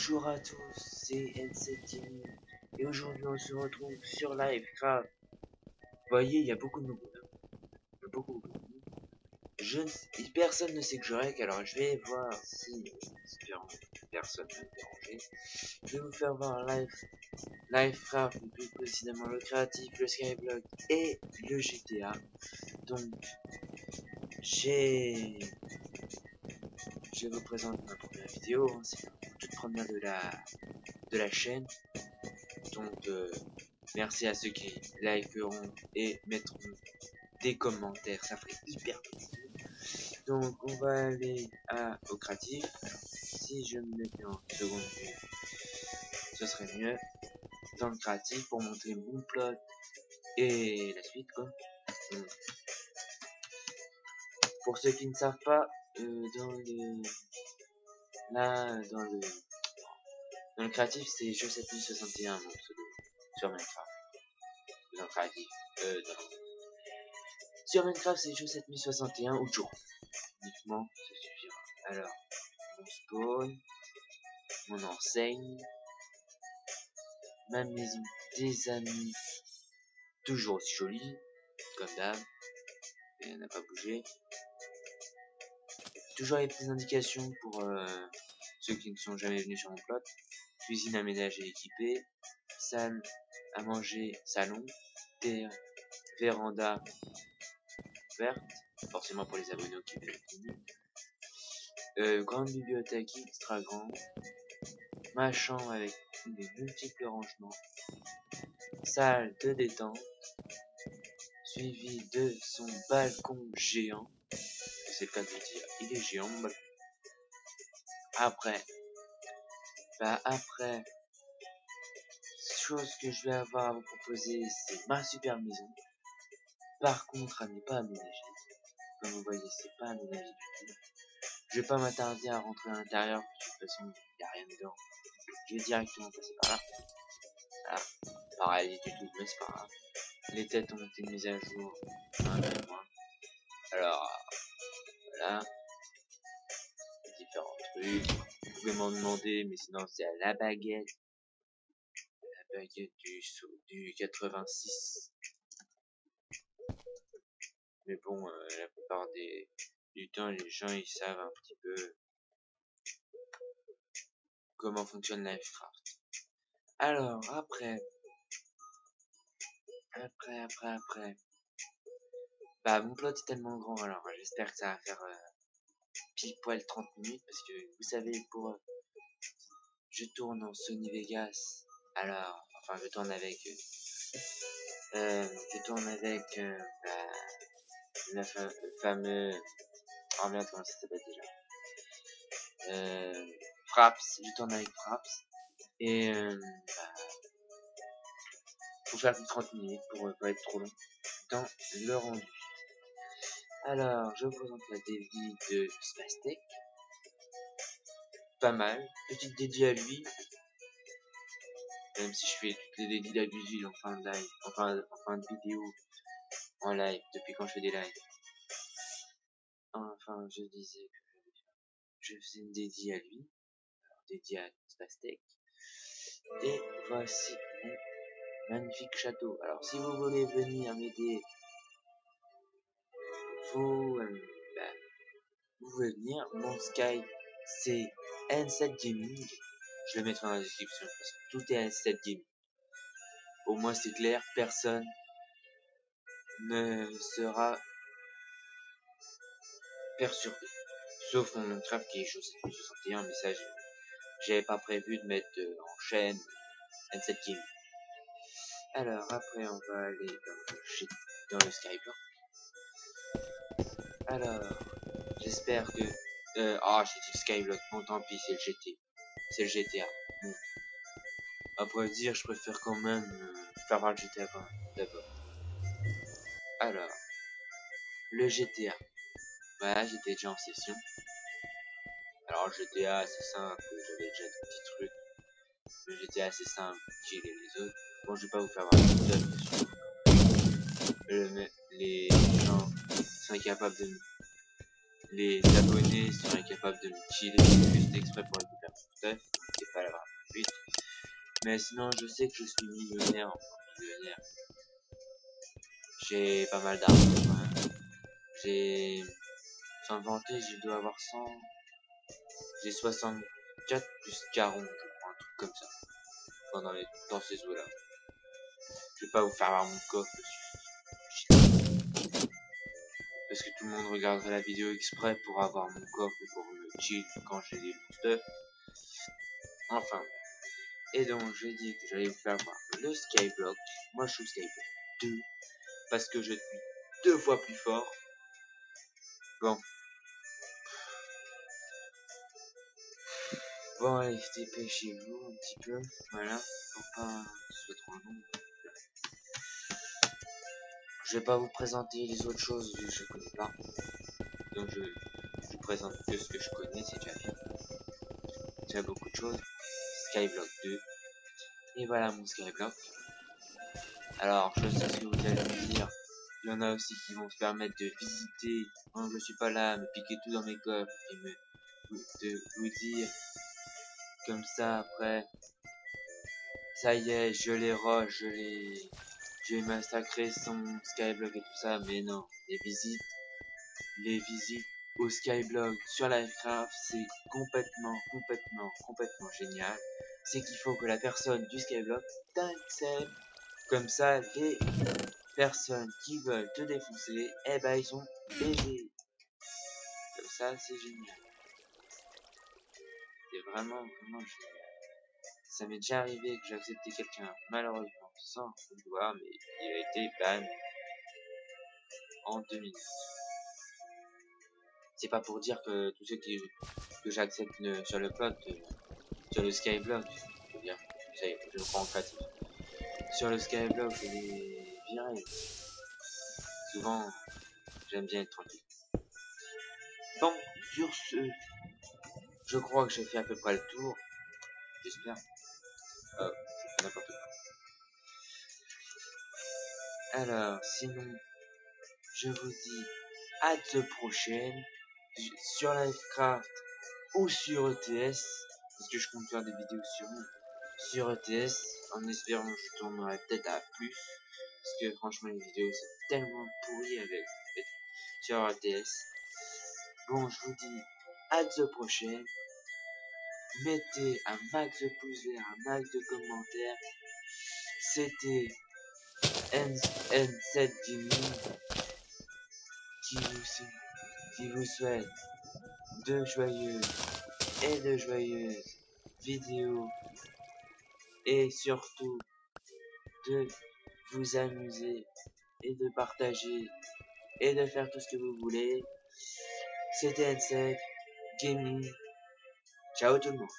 Bonjour à tous, c'est N7 Gaming et aujourd'hui on se retrouve sur Livecraft. Vous voyez, il y a beaucoup de monde. Il y a beaucoup de monde. Personne ne sait que je rec, alors je vais voir si personne ne me déranger. Je vais vous faire voir Livecraft, plus précisément le créatif, le Skyblock et le GTA. Donc, je vous présente ma première vidéo, hein, c'est la toute première de la chaîne. Donc, merci à ceux qui likeront et mettront des commentaires, ça ferait hyper plaisir. Donc, on va aller au créatif. Si je me mettais en seconde vue, ce serait mieux. Dans le créatif pour montrer mon plot et la suite, quoi. Donc, pour ceux qui ne savent pas, dans le créatif, c'est jeu 7061 mon pseudo sur Minecraft. Dans le créatif, sur Minecraft, c'est jeu 7061 ou Joe. Uniquement, ça suffira. Alors, mon spawn, mon enseigne, ma maison des amis, toujours aussi jolie, comme d'hab, et elle n'a pas bougé. Toujours les petites indications pour ceux qui ne sont jamais venus sur mon plot. Cuisine aménagée et équipée, salle à manger, salon, terre, véranda verte, forcément pour les abonnés qui veulent. Grande bibliothèque extra grande, ma chambre avec des multiples rangements, salle de détente, suivi de son balcon géant. C'est le cas de dire, il est géant mon balcon. Après, chose que je vais avoir à vous proposer, c'est ma super maison. Par contre, elle n'est pas aménagée. Comme vous voyez, c'est pas aménagé du tout. Je vais pas m'attarder à rentrer à l'intérieur, de toute façon, il n'y a rien dedans. Je vais directement passer par là. Voilà. Pareil du tout, mais c'est pas grave. Les têtes ont été mises à jour. Alors, voilà. Différents trucs. Vous pouvez m'en demander, mais sinon c'est à la baguette. La baguette du 86. Mais bon, la plupart du temps, les gens ils savent un petit peu comment fonctionne Livecraft. Alors, après. Bah, mon plot est tellement grand, alors j'espère que ça va faire pile poil 30 minutes, parce que vous savez, je tourne en Sony Vegas, alors, enfin, je tourne avec le fameux, oh merde, comment ça s'appelle déjà, Fraps, je tourne avec Fraps, et faut faire plus de 30 minutes pour pas être trop long dans le rendu. Alors, je vous présente la dévie de Spastek. Pas mal. Petite dédiée à lui. Même si je fais toutes les dédies d'habitude en fin de live. En fin de vidéo. En live. Depuis quand je fais des lives. Enfin, je disais que je faisais une dédie à lui. Alors, dédiée à Spastek. Et voici mon magnifique château. Alors, si vous voulez venir m'aider, vous pouvez venir. Mon Skype, c'est N7 Gaming. Je le mettrai dans la description parce que tout est N7 Gaming. Au moins c'est clair, personne ne sera perturbé. Sauf mon Minecraft qui est chose 61, mais ça j'avais pas prévu de mettre en chaîne N7 Gaming. Alors après on va aller dans le Skyblock. Alors j'espère que j'ai dit Skyblock, bon tant pis, c'est le GT. C'est le GTA. Bon. Après dire, je préfère quand même faire voir le GTA quand même, d'abord. Alors, le GTA. Voilà, j'étais déjà en session. Alors, le GTA, c'est simple, j'avais déjà des petits trucs. Le GTA, c'est simple, killer les autres. Bon, je vais pas vous faire voir tout seul. Les gens sont incapables de les abonnés sont incapables de me killer juste exprès pour récupérer mon stuff. C'est pas l'avoir tout de suite. Mais sinon, je sais que je suis millionnaire, enfin millionnaire. J'ai pas mal d'argent, hein. J'ai, sans vanter, je dois avoir 100, j'ai 64 plus 40, je crois, un truc comme ça. Enfin, dans ces eaux-là. Je vais pas vous faire voir mon coffre, parce que tout le monde regarderait la vidéo exprès pour avoir mon coffre et pour me chill quand j'ai des stuff. Enfin. Et donc, j'ai dit que j'allais vous faire voir le Skyblock. Moi, je suis Skyblock 2. Parce que je suis 2 fois plus fort. Bon. Bon, allez, dépêchez-vous un petit peu. Voilà. Pour pas que ce soit trop long. Je vais pas vous présenter les autres choses que je connais pas. Donc, je présente que ce que je connais, c'est déjà bien. Déjà beaucoup de choses. Skyblock 2. Et voilà mon Skyblock. Alors, je sais ce que vous allez me dire. Il y en a aussi qui vont se permettre de visiter quand je suis pas là, me piquer tout dans mes coffres et de vous dire comme ça après. Ça y est, je les rush, j'ai massacré son Skyblock et tout ça, mais non, les visites au Skyblock sur Livecraft, c'est complètement génial. C'est qu'il faut que la personne du Skyblock t'accepte. Comme ça, les personnes qui veulent te défoncer, eh ben ils sont baisés. Comme ça, c'est génial. C'est vraiment génial. Ça m'est déjà arrivé que j'ai accepté quelqu'un, malheureusement, sans le vouloir, mais il a été ban en 2 minutes. C'est pas pour dire que tous ceux que j'accepte sur le plot, sur le Skyblock, je veux dire, je le prends en créatif. Sur le Skyblock, je les virer. Souvent, j'aime bien être tranquille. Bon, sur ce, je crois que j'ai fait à peu près le tour. J'espère. Je fais n'importe quoi. Alors, sinon, je vous dis à de prochaine sur Livecraft ou sur ETS, parce que je compte faire des vidéos sur ETS, en espérant que je tournerai peut-être à plus, parce que franchement les vidéos c'est tellement pourri avec sur ETS. Bon, je vous dis à de prochaine. Mettez un max de pouces verts, un max de commentaires. C'était N7 Gaming qui vous souhaite de joyeuses vidéos et surtout de vous amuser et de partager et de faire tout ce que vous voulez. C'était N7 Gaming. Ciao tout le monde.